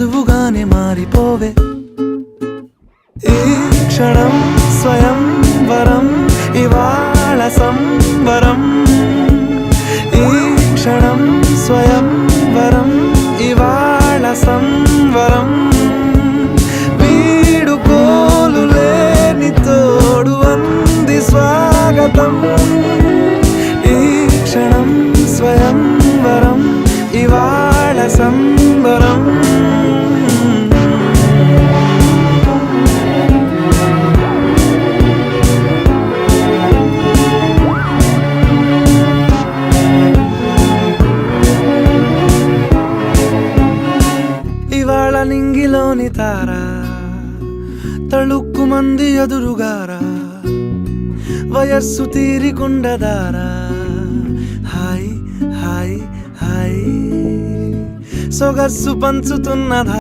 నువ్వుగానే మారిపోవే ఈ క్షణం స్వయం వరం ఇవాళ సంబరం ఈ క్షణం స్వయం వరం ఇవాళ సంవరం వీడుకోలు లేని తోడు అంది స్వాగతం ఈ క్షణం స్వయం వరం ఇవాళ సంబరం ఇవాళ నింగిలోని తార తళుక్కు మంది ఎదురుగారా వయస్సు తీరికుండదారా హాయ్ హాయ్ హాయ్ సొగస్సు పంచుతున్నదా